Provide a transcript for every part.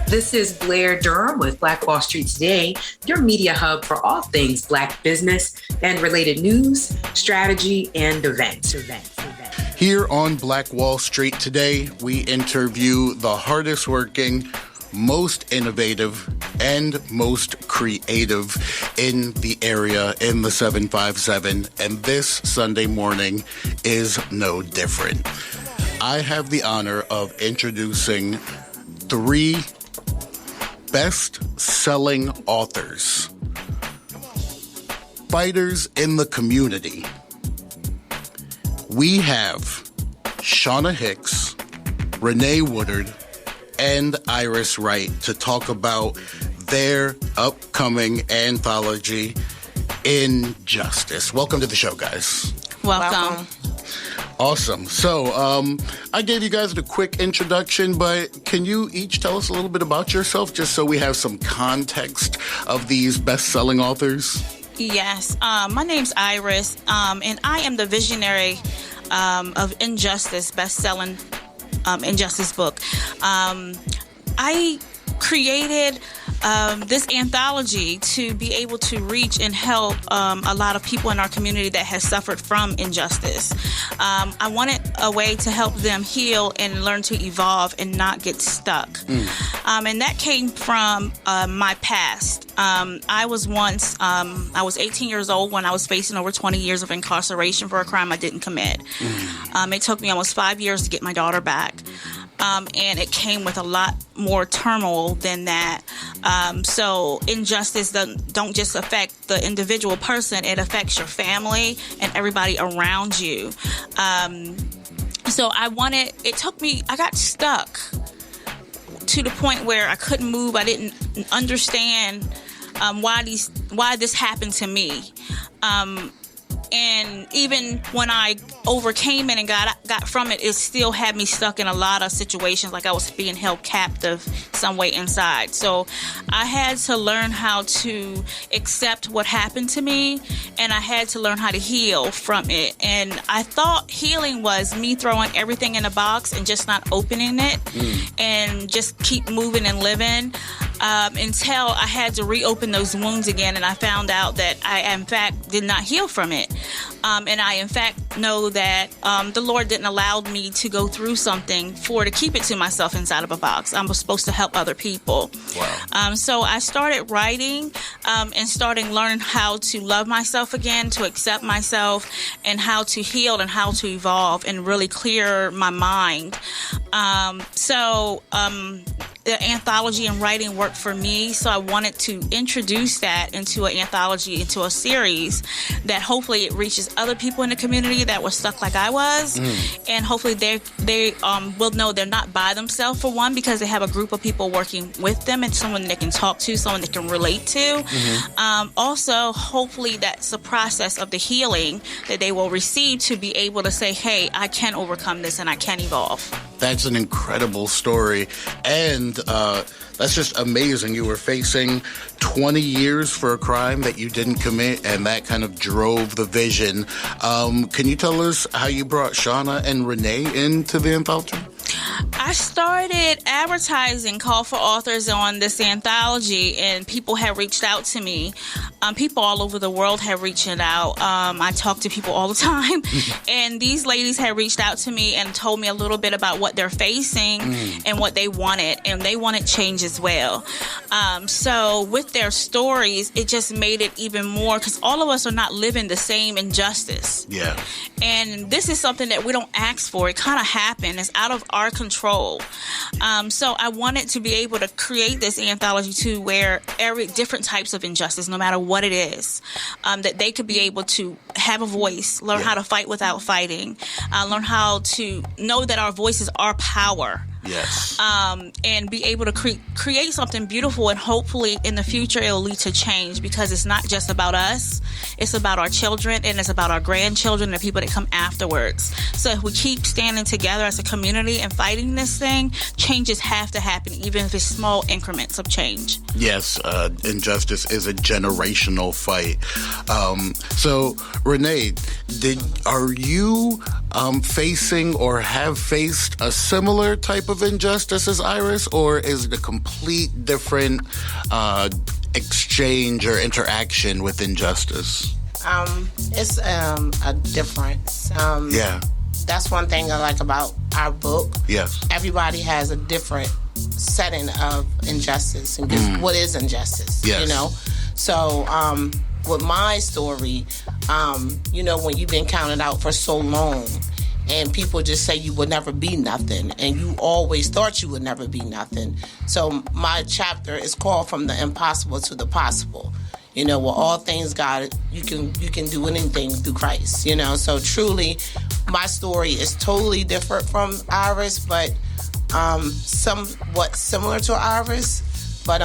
This is Blair Durham with Black Wall Street Today, your media hub for all things Black business and related news, strategy, and events. Here on Black Wall Street Today, we interview the hardest working, most innovative, and most creative in the area in the 757, and this Sunday morning is no different. I have the honor of introducing 3 best-selling authors, fighters in the community. We have Shana Hicks, Renee Woodard, and Iris Wright to talk about their upcoming anthology, Injustice. Welcome to the show, guys. Welcome. Awesome. So, I gave you guys a quick introduction, but can you each tell us a little bit about yourself, just so we have some context of these best-selling authors? Yes. My name's Iris, and I am the visionary of Injustice, best-selling Injustice book. I created this anthology to be able to reach and help a lot of people in our community that has suffered from injustice. I wanted a way to help them heal and learn to evolve and not get stuck. And that came from my past. I was 18 years old when I was facing over 20 years of incarceration for a crime I didn't commit. It took me almost 5 years to get my daughter back. And it came with a lot more turmoil than that. So injustice don't just affect the individual person, it affects your family and everybody around you. So I got stuck to the point where I couldn't move. I didn't understand why this happened to me. And even when I overcame it and got from it, it still had me stuck in a lot of situations, like I was being held captive some way inside. So I had to learn how to accept what happened to me, and I had to learn how to heal from it. And I thought healing was me throwing everything in a box and just not opening it and just keep moving and living. Until I had to reopen those wounds again, and I found out that I, in fact, did not heal from it. And I, in fact, know that the Lord didn't allow me to go through something to keep it to myself inside of a box. I was supposed to help other people. Wow. So I started writing and starting learning how to love myself again, to accept myself, and how to heal and how to evolve and really clear my mind. The anthology and writing worked for me, so I wanted to introduce that into an anthology, into a series that hopefully it reaches other people in the community that were stuck like I was, and hopefully they will know they're not by themselves, for one, because they have a group of people working with them and someone they can talk to, someone they can relate to. Also, hopefully that's the process of the healing that they will receive to be able to say, hey, I can overcome this and I can evolve. That's an incredible story, and that's just amazing. You were facing 20 years for a crime that you didn't commit, and that kind of drove the vision. Can you tell us how you brought Shana and Renee into the anthology? I started advertising call for authors on this anthology, and people have reached out to me. People all over the world have reached out. I talk to people all the time, and these ladies have reached out to me and told me a little bit about what they're facing and what they wanted, and they wanted change as well. So with their stories, it just made it even more, because all of us are not living the same injustice. Yeah. And this is something that we don't ask for. It kind of happened. It's out of our control. So I wanted to be able to create this anthology too, where different types of injustice, no matter what it is, that they could be able to have a voice, learn how to fight without fighting, learn how to know that our voices are power. Yes. And be able to create something beautiful, and hopefully in the future it'll lead to change, because it's not just about us, it's about our children, and it's about our grandchildren and the people that come afterwards. So if we keep standing together as a community and fighting this thing, changes have to happen, even if it's small increments of change. Yes, injustice is a generational fight. So Renee, are you facing or have faced a similar type of of injustice as Iris, or is it a complete different exchange or interaction with injustice? It's a difference. Yeah. That's one thing I like about our book. Yes. Everybody has a different setting of injustice and what is injustice. Yes. You know? So with my story, you know, when you've been counted out for so long and people just say you would never be nothing and you always thought you would never be nothing. So my chapter is called From the Impossible to the Possible. You know, with all things God, you can do anything through Christ, you know. So truly, my story is totally different from Iris, but somewhat similar to Iris. But,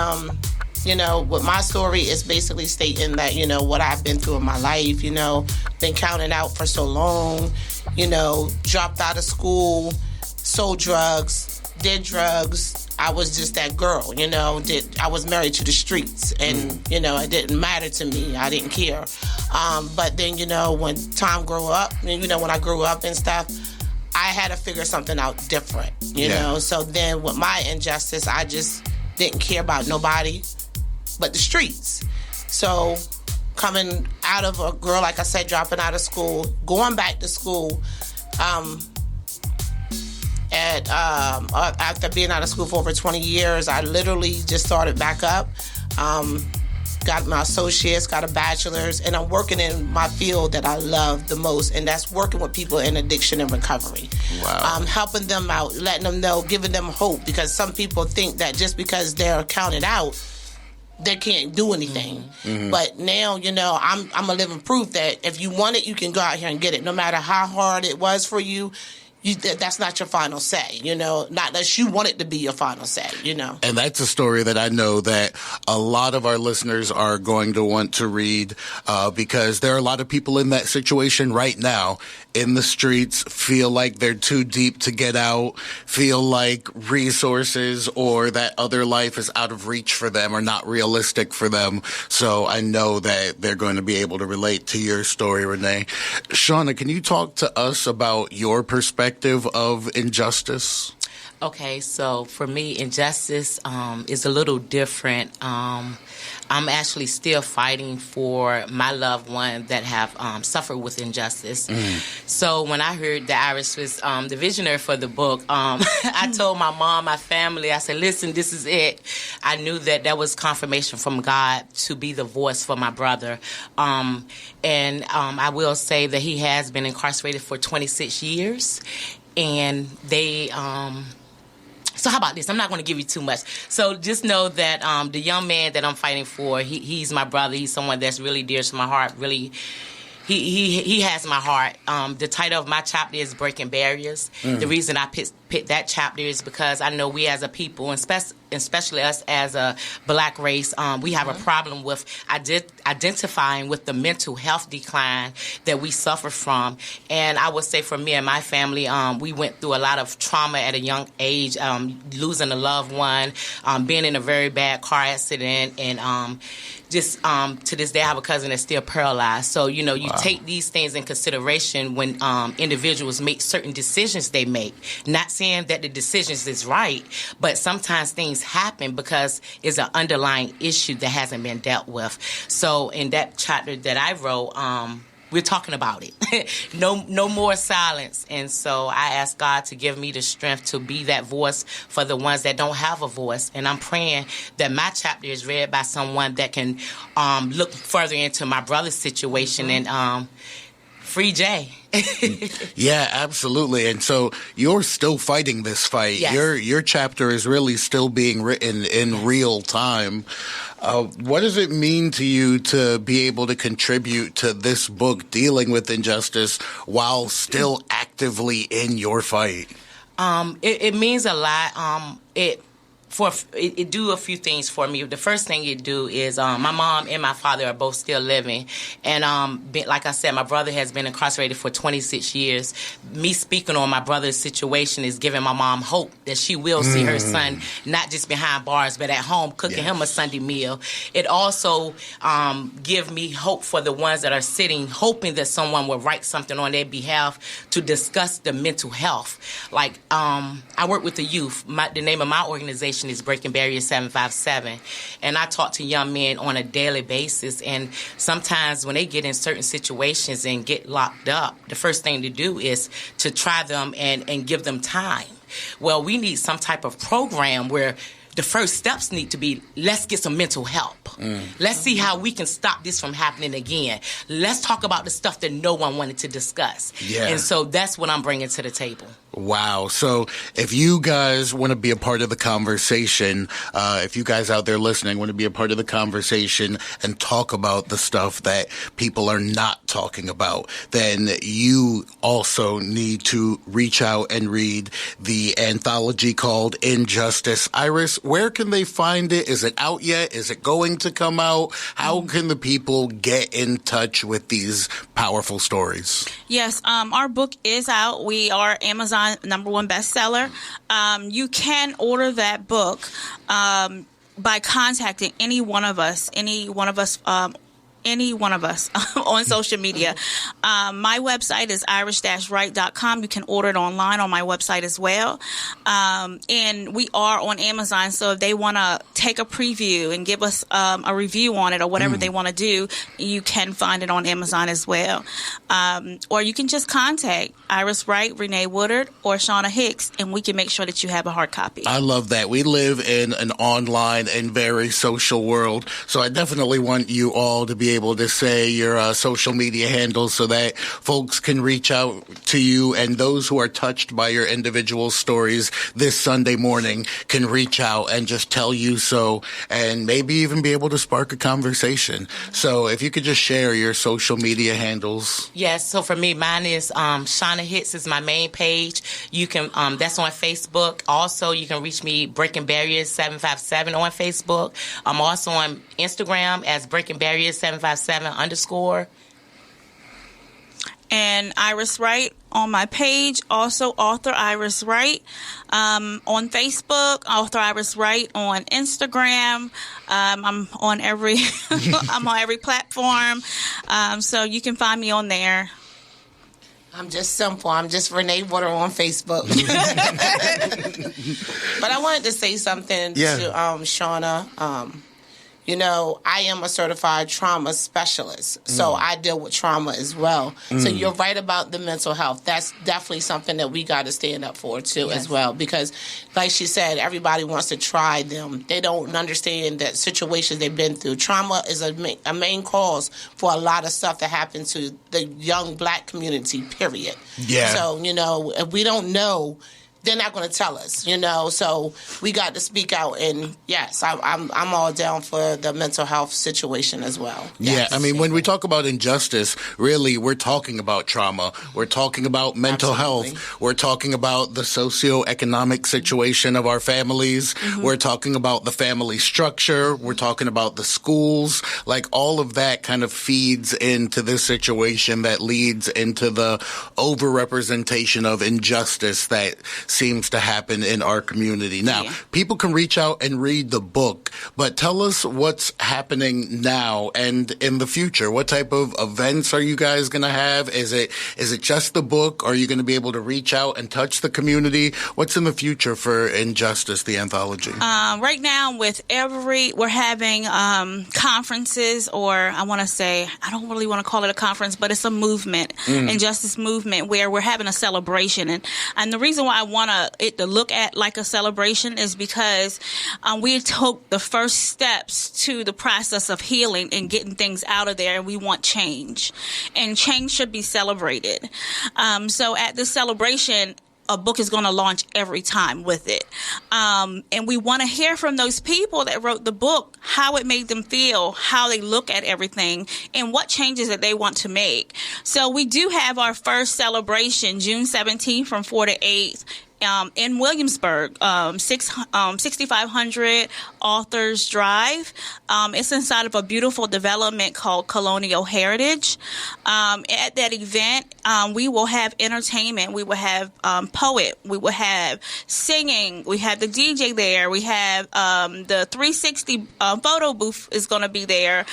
you know, with my story is basically stating that, you know, what I've been through in my life, you know, been counted out for so long, you know, dropped out of school, sold drugs, did drugs. I was just that girl, you know, I was married to the streets and, you know, it didn't matter to me. I didn't care. But then, you know, when time grew up, and, you know, when I grew up and stuff, I had to figure something out different, you know. So then with my injustice, I just didn't care about nobody but the streets. So coming out of a girl, like I said, dropping out of school, going back to school, after being out of school for over 20 years, I literally just started back up. Got my associates, got a bachelor's, and I'm working in my field that I love the most, and that's working with people in addiction and recovery. Wow. Helping them out, letting them know, giving them hope, because some people think that just because they're counted out, they can't do anything. But now, you know, I'm a living proof that if you want it, you can go out here and get it. No matter how hard it was for you, that's not your final say, you know, not unless you want it to be your final say, you know. And that's a story that I know that a lot of our listeners are going to want to read because there are a lot of people in that situation right now in the streets, feel like they're too deep to get out, feel like resources or that other life is out of reach for them or not realistic for them. So I know that they're going to be able to relate to your story, Renee. Shana, can you talk to us about your perspective of injustice? Okay, so for me, injustice is a little different. I'm actually still fighting for my loved one that have suffered with injustice. So when I heard that Iris was the visionary for the book, I told my mom, my family, I said, listen, this is it. I knew that was confirmation from God to be the voice for my brother. And I will say that he has been incarcerated for 26 years. And they... So how about this? I'm not going to give you too much. So just know that the young man that I'm fighting for, he's my brother. He's someone that's really dear to my heart. Really, he has my heart. The title of my chapter is Breaking Barriers. The reason I picked that chapter is because I know we as a people, and especially us as a black race, we have a problem with identifying with the mental health decline that we suffer from. And I would say for me and my family, we went through a lot of trauma at a young age, losing a loved one, being in a very bad car accident, and just to this day I have a cousin that's still paralyzed. So, you know, you take these things in consideration when individuals make certain decisions they make. Not saying that the decisions is right, but sometimes things happen because it's an underlying issue that hasn't been dealt with. So in that chapter that I wrote, we're talking about it. No more silence. And so I ask God to give me the strength to be that voice for the ones that don't have a voice. And I'm praying that my chapter is read by someone that can look further into my brother's situation and free Jay. Yeah, absolutely. And so you're still fighting this fight. Yes. Your chapter is really still being written in real time. What does it mean to you to be able to contribute to this book dealing with injustice while still actively in your fight? It means a lot. it do a few things for me. The first thing it do is my mom and my father are both still living, and like I said, my brother has been incarcerated for 26 years. Me speaking on my brother's situation is giving my mom hope that she will see her son not just behind bars but at home cooking him a Sunday meal. It also give me hope for the ones that are sitting hoping that someone will write something on their behalf to discuss the mental health. Like I work with the youth. The name of my organization is Breaking Barriers 757, and I talk to young men on a daily basis, and sometimes when they get in certain situations and get locked up, the first thing to do is to try them and give them time. Well, we need some type of program where the first steps need to be, let's get some mental help. Let's see how we can stop this from happening again. Let's talk about the stuff that no one wanted to discuss. Yeah. And so that's what I'm bringing to the table. Wow. So if you guys want to be a part of the conversation, if you guys out there listening want to be a part of the conversation and talk about the stuff that people are not talking about, then you also need to reach out and read the anthology called Injustice. Iris, where can they find it? Is it out yet? Is it going to come out? How can the people get in touch with these powerful stories? Yes, our book is out. We are Amazon #1 bestseller. You can order that book by contacting any one of us on social media. My website is iris-wright.com. You can order it online on my website as well. And we are on Amazon, so if they want to take a preview and give us a review on it or whatever they want to do, you can find it on Amazon as well. Or you can just contact Iris Wright, Renee Woodard, or Shana Hicks, and we can make sure that you have a hard copy. I love that. We live in an online and very social world, so I definitely want you all to be able to say your social media handles so that folks can reach out to you, and those who are touched by your individual stories this Sunday morning can reach out and just tell you so, and maybe even be able to spark a conversation. So if you could just share your social media handles. Yes, so for me, mine is Shana Hicks is my main page. You can that's on Facebook. Also, you can reach me Breaking Barriers 757 on Facebook. I'm also on Instagram as Breaking Barriers 757 _ And Iris Wright on my page, also author Iris Wright on Facebook, author Iris Wright on Instagram. I'm on every I'm on every platform, so you can find me on there. I'm just simple. I'm just Renee Woodard on Facebook. But I wanted to say something to Shana. You know, I am a certified trauma specialist, so I deal with trauma as well. So you're right about the mental health. That's definitely something that we got to stand up for, too, as well. Because, like she said, everybody wants to try them. They don't understand that situations they've been through. Trauma is a main cause for a lot of stuff that happens to the young black community, period. Yeah. So, you know, if we don't know, they're not going to tell us, you know, so we got to speak out. And yes, I'm all down for the mental health situation as well. Yes. Yeah, I mean, when we talk about injustice, really, we're talking about trauma. We're talking about mental health. We're talking about the socioeconomic situation of our families. We're talking about the family structure. We're talking about the schools. Like, all of that kind of feeds into this situation that leads into the overrepresentation of injustice that seems to happen in our community. Now, people can reach out and read the book, but tell us what's happening now and in the future. What type of events are you guys going to have? Is it just the book? Are you going to be able to reach out and touch the community? What's in the future for Injustice, the anthology? Right now, we're having conferences, or I want to say, I don't really want to call it a conference, but it's a movement, Injustice movement, where we're having a celebration. And the reason why I want it to look at like a celebration is because we took the first steps to the process of healing and getting things out of there, and we want change. And change should be celebrated. So at this celebration, a book is going to launch every time with it. And we want to hear from those people that wrote the book, how it made them feel, how they look at everything, and what changes that they want to make. So we do have our first celebration, June 17th from 4 to 8. in Williamsburg, 6500 Authors Drive. It's inside of a beautiful development called Colonial Heritage. At that event, we will have entertainment. We will have poet. We will have singing. We have the DJ there. We have the 360 photo booth is going to be there.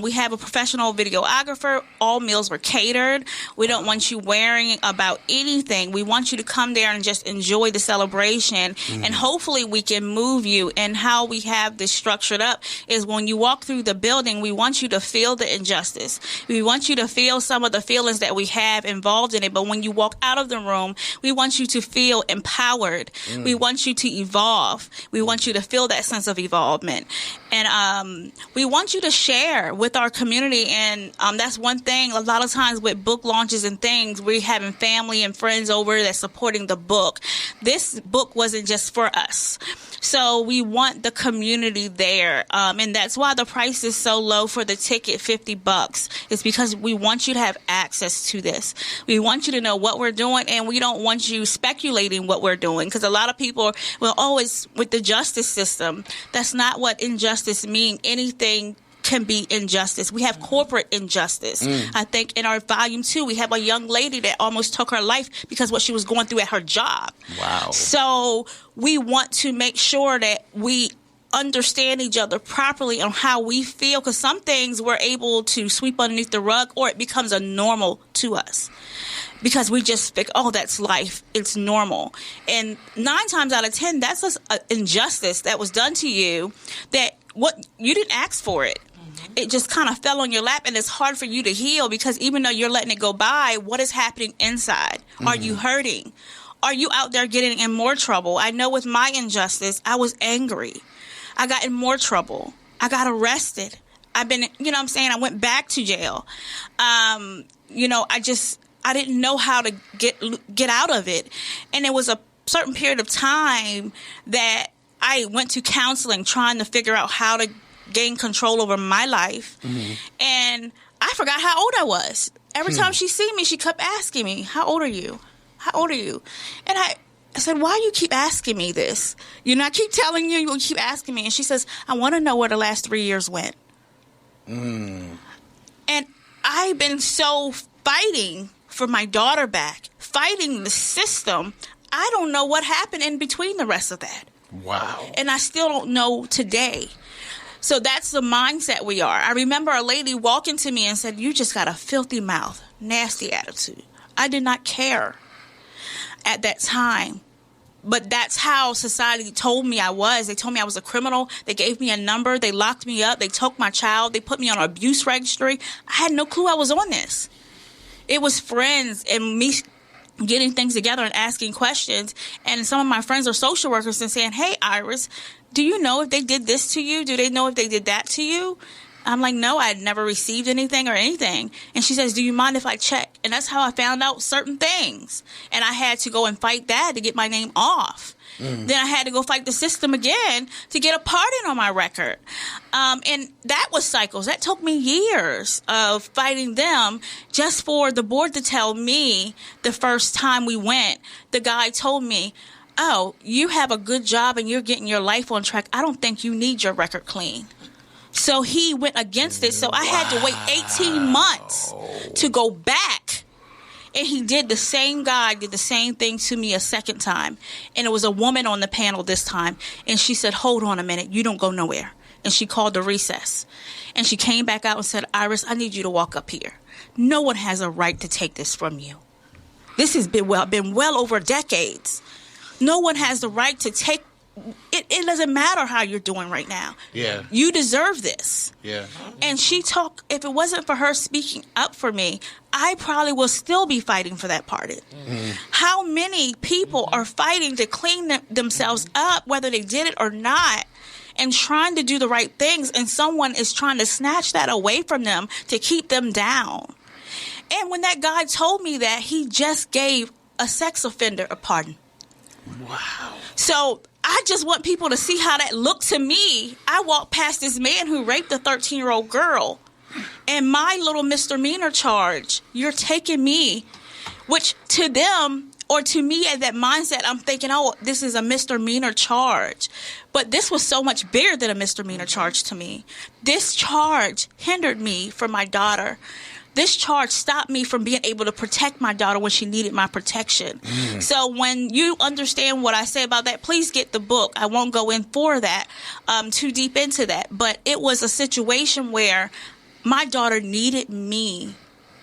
We have a professional videographer. All meals were catered. We don't want you worrying about anything. We want you to come there and just enjoy the celebration, and hopefully we can move you. And how we have this structured up is when you walk through the building, we want you to feel the injustice. We want you to feel some of the feelings that we have involved in it. But when you walk out of the room, we want you to feel empowered. We want you to evolve. We want you to feel that sense of evolvement. And we want you to share with our community. And that's one thing. A lot of times with book launches and things, we're having family and friends over that's supporting the book. This book wasn't just for us. So we want the community there. And that's why the price is so low for the ticket, $50. It's because we want you to have access to this. We want you to know what we're doing, and we don't want you speculating what we're doing. Because a lot of people will always, with the justice system, that's not what injustice means. Anything can be injustice. We have corporate injustice. I think in our volume 2, we have a young lady that almost took her life because what she was going through at her job. Wow. So we want to make sure that we understand each other properly on how we feel, because some things we're able to sweep underneath the rug, or it becomes a normal to us. Because we just think, oh, that's life. It's normal. And 9 times out of 10, that's an injustice that was done to you that you didn't ask for it. It just kind of fell on your lap, and it's hard for you to heal, because even though you're letting it go by, what is happening inside? Are you hurting? Are you out there getting in more trouble? I know with my injustice, I was angry. I got in more trouble. I got arrested. I've been, I went back to jail. I didn't know how to get out of it. And it was a certain period of time that I went to counseling, trying to figure out how to gain control over my life. And I forgot how old I was. Every time she see me, she kept asking me, how old are you? How old are you? And I said, why you keep asking me this? I keep telling you, you keep asking me. And she says, I want to know where the last 3 years went. And I've been so fighting for my daughter back, fighting the system. I don't know what happened in between the rest of that. Wow. And I still don't know today. So that's the mindset we are. I remember a lady walking to me and said, you just got a filthy mouth, nasty attitude. I did not care at that time. But that's how society told me I was. They told me I was a criminal. They gave me a number. They locked me up. They took my child. They put me on an abuse registry. I had no clue I was on this. It was friends and me getting things together and asking questions. And some of my friends are social workers and saying, hey, Iris, do you know if they did this to you? Do they know if they did that to you? I'm like, no, I had never received anything or anything. And she says, do you mind if I check? And that's how I found out certain things. And I had to go and fight that to get my name off. Then I had to go fight the system again to get a pardon on my record. And that was cycles. That took me years of fighting them just for the board to tell me the first time we went. The guy told me, oh, you have a good job and you're getting your life on track. I don't think you need your record clean. So he went against it. So I had to wait 18 months to go back. And he did the same thing to me a second time. And it was a woman on the panel this time. And she said, hold on a minute. You don't go nowhere. And she called the recess. And she came back out and said, Iris, I need you to walk up here. No one has a right to take this from you. This has been well over decades. No one has the right to take it. It doesn't matter how you're doing right now. Yeah. You deserve this. Yeah. And she talked, if it wasn't for her speaking up for me, I probably will still be fighting for that pardon. How many people are fighting to clean themselves up, whether they did it or not, and trying to do the right things, and someone is trying to snatch that away from them to keep them down. And when that guy told me that, he just gave a sex offender a pardon. Wow. So I just want people to see how that looked to me. I walked past this man who raped a 13-year-old girl, and my little misdemeanor charge, you're taking me, which to them, or to me at that mindset, I'm thinking, oh, this is a misdemeanor charge. But this was so much bigger than a misdemeanor charge to me. This charge hindered me from my daughter. This charge stopped me from being able to protect my daughter when she needed my protection. So when you understand what I say about that, please get the book. I won't go in for that, too deep into that. But it was a situation where my daughter needed me,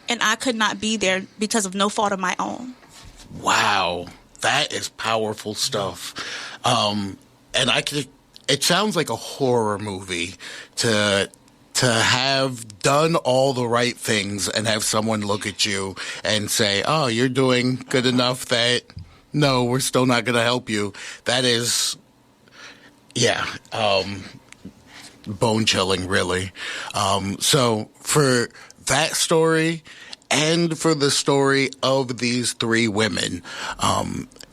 and I could not be there because of no fault of my own. Wow, that is powerful stuff. And it sounds like a horror movie to have done all the right things and have someone look at you and say, oh, you're doing good enough that, no, we're still not going to help you. That is, bone-chilling, really. So for that story and for the story of these three women,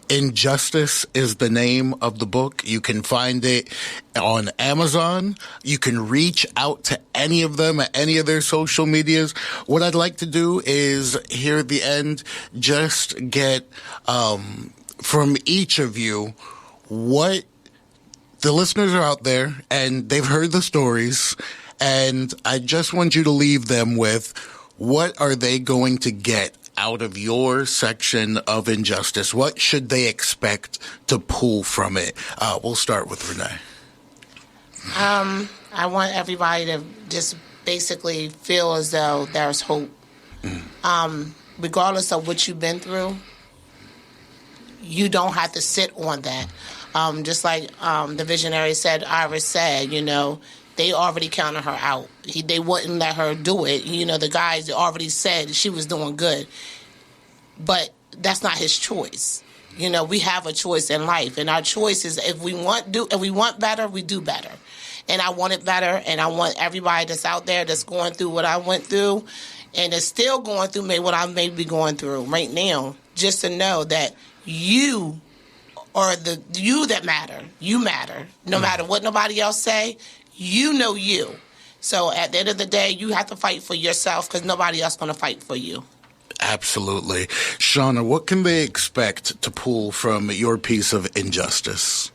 Injustice is the name of the book. You can find it on Amazon. You can reach out to any of them at any of their social medias. What I'd like to do is, here at the end, just get from each of you what the listeners are out there and they've heard the stories, and I just want you to leave them with what are they going to get out of your section of Injustice? What should they expect to pull from it? We'll start with Renee. I want everybody to just basically feel as though there's hope. Regardless of what you've been through, you don't have to sit on that. Just like the visionary said, Iris said, they already counted her out. They wouldn't let her do it. The guys already said she was doing good. But that's not his choice. We have a choice in life. And our choice is if we want better, we do better. And I want it better. And I want everybody that's out there that's going through what I went through and is still going through what I may be going through right now, just to know that you are you that matter. You matter. No matter what nobody else say, you know you. So at the end of the day, you have to fight for yourself because nobody else going to fight for you. Absolutely. Shana, what can they expect to pull from your piece of Injustice?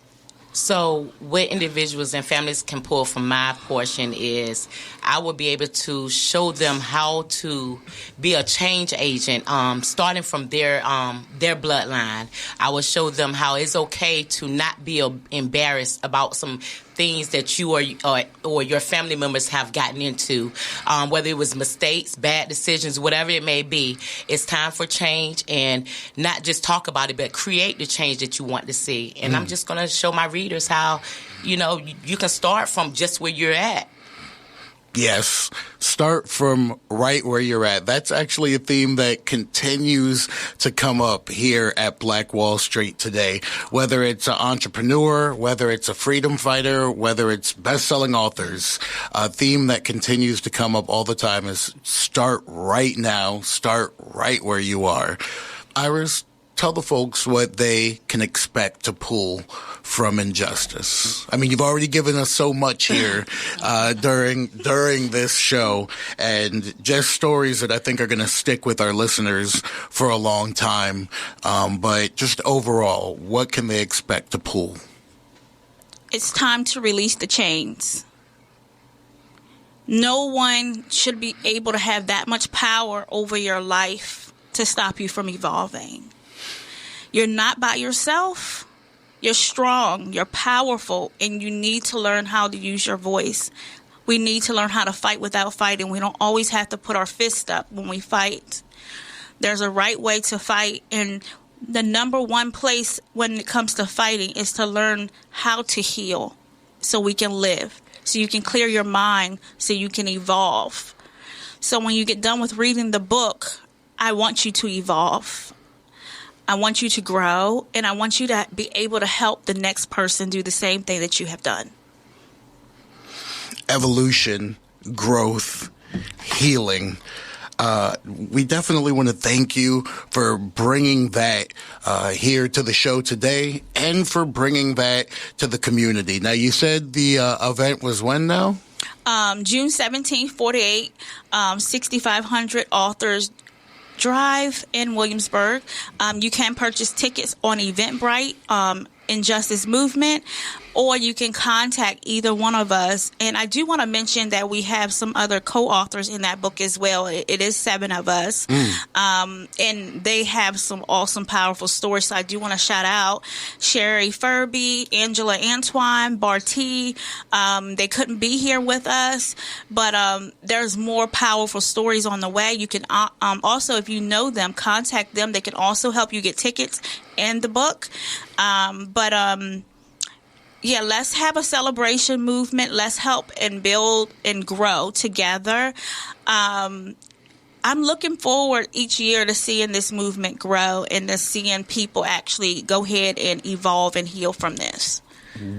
So what individuals and families can pull from my portion is I will be able to show them how to be a change agent, starting from their bloodline. I will show them how it's okay to not be embarrassed about some things that you or your family members have gotten into, whether it was mistakes, bad decisions, whatever it may be. It's time for change, and not just talk about it, but create the change that you want to see. And I'm just going to show my readers how, you can start from just where you're at. Yes, start from right where you're at. That's actually a theme that continues to come up here at Black Wall Street today. Whether it's an entrepreneur, whether it's a freedom fighter, whether it's best-selling authors, a theme that continues to come up all the time is start right now, start right where you are. Iris, tell the folks what they can expect to pull from Injustice. I mean, you've already given us so much here during this show, and just stories that I think are going to stick with our listeners for a long time. But just overall, what can they expect to pull? It's time to release the chains. No one should be able to have that much power over your life to stop you from evolving. You're not by yourself. You're strong. You're powerful. And you need to learn how to use your voice. We need to learn how to fight without fighting. We don't always have to put our fist up when we fight. There's a right way to fight. And the number one place when it comes to fighting is to learn how to heal so we can live. So you can clear your mind so you can evolve. So when you get done with reading the book, I want you to evolve. I want you to grow, and I want you to be able to help the next person do the same thing that you have done. Evolution, growth, healing. We definitely want to thank you for bringing that here to the show today and for bringing that to the community. Now, you said the event was when now? June 17th, 48, 6,500 authors Drive in Williamsburg. You can purchase tickets on Eventbrite, Injustice Movement, or you can contact either one of us. And I do want to mention that we have some other co-authors in that book as well. It is 7 of us. And they have some awesome, powerful stories. So I do want to shout out Cherrie Ferebee, Angela Antoine, Bartee. They couldn't be here with us, but there's more powerful stories on the way. You can also, if you know them, contact them. They can also help you get tickets and the book. Yeah, let's have a celebration movement. Let's help and build and grow together. I'm looking forward each year to seeing this movement grow and to seeing people actually go ahead and evolve and heal from this.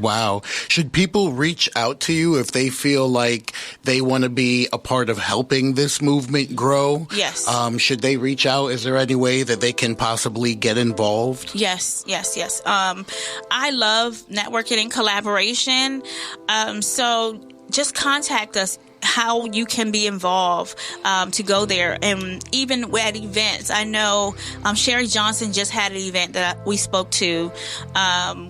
Wow. Should people reach out to you if they feel like they want to be a part of helping this movement grow? Yes. Should they reach out? Is there any way that they can possibly get involved? Yes. I love networking and collaboration. So just contact us. How you can be involved to go there, and even at events. I know Sherry Johnson just had an event that we spoke to.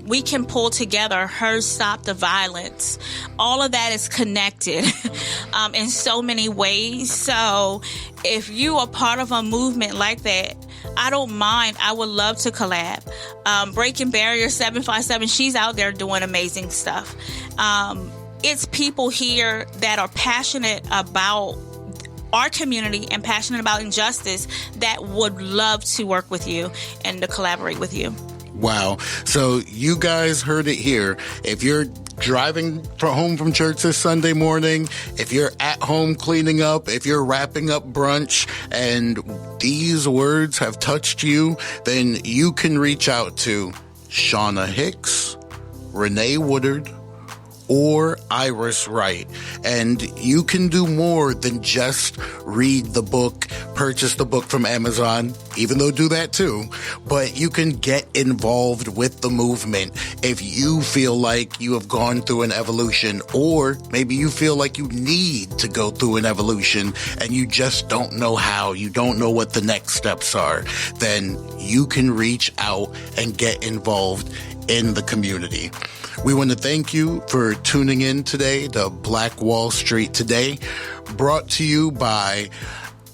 We can pull together her Stop the Violence. All of that is connected in so many ways. So if you are part of a movement like that, I don't mind. I would love to collab. Breaking Barrier 757, she's out there doing amazing stuff. It's people here that are passionate about our community and passionate about injustice that would love to work with you and to collaborate with you. Wow. So you guys heard it here. If you're driving home from church this Sunday morning, if you're at home cleaning up, if you're wrapping up brunch and these words have touched you, then you can reach out to Shana Hicks, Renee Woodard, or Iris Wright. And you can do more than just read the book, purchase the book from Amazon, even though do that too. But you can get involved with the movement if you feel like you have gone through an evolution, or maybe you feel like you need to go through an evolution and you just don't know how, you don't know what the next steps are. Then you can reach out and get involved in the community. We want to thank you for tuning in today to Black Wall Street Today, brought to you by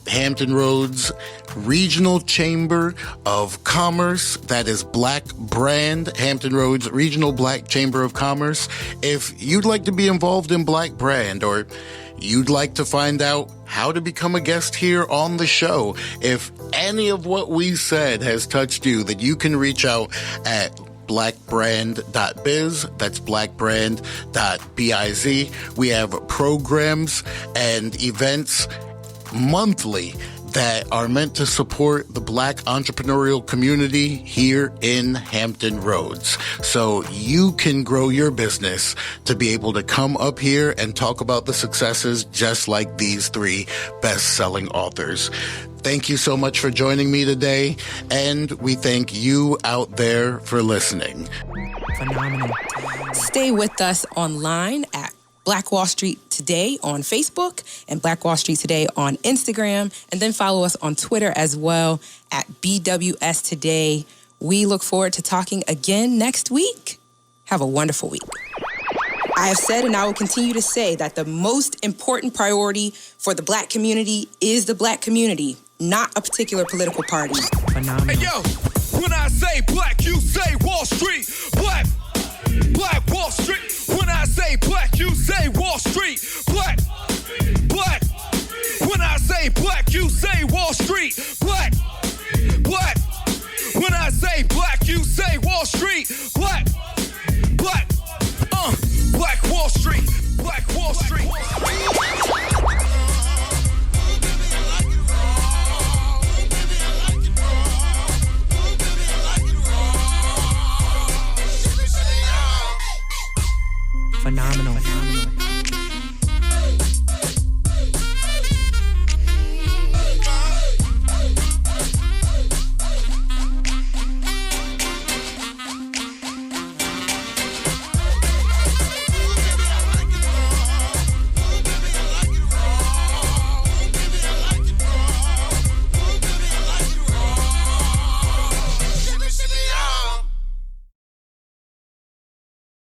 Hampton Roads Regional Chamber of Commerce. That is Black Brand, Hampton Roads Regional Black Chamber of Commerce. If you'd like to be involved in Black Brand, or you'd like to find out how to become a guest here on the show, if any of what we said has touched you, then you can reach out at blackbrand.biz. That's blackbrand.biz. We have programs and events monthly that are meant to support the Black entrepreneurial community here in Hampton Roads. So you can grow your business to be able to come up here and talk about the successes just like these 3 best-selling authors. Thank you so much for joining me today, and we thank you out there for listening. Phenomenal. Stay with us online at Black Wall Street Today on Facebook and Black Wall Street Today on Instagram, and then follow us on Twitter as well at BWS Today. We look forward to talking again next week. Have a wonderful week. I have said, and I will continue to say, that the most important priority for the Black community is the Black community, not a particular political party. Phenomenal. Hey, yo, when I say black, you say Wall Street. Black Wall Street. When I say black, you say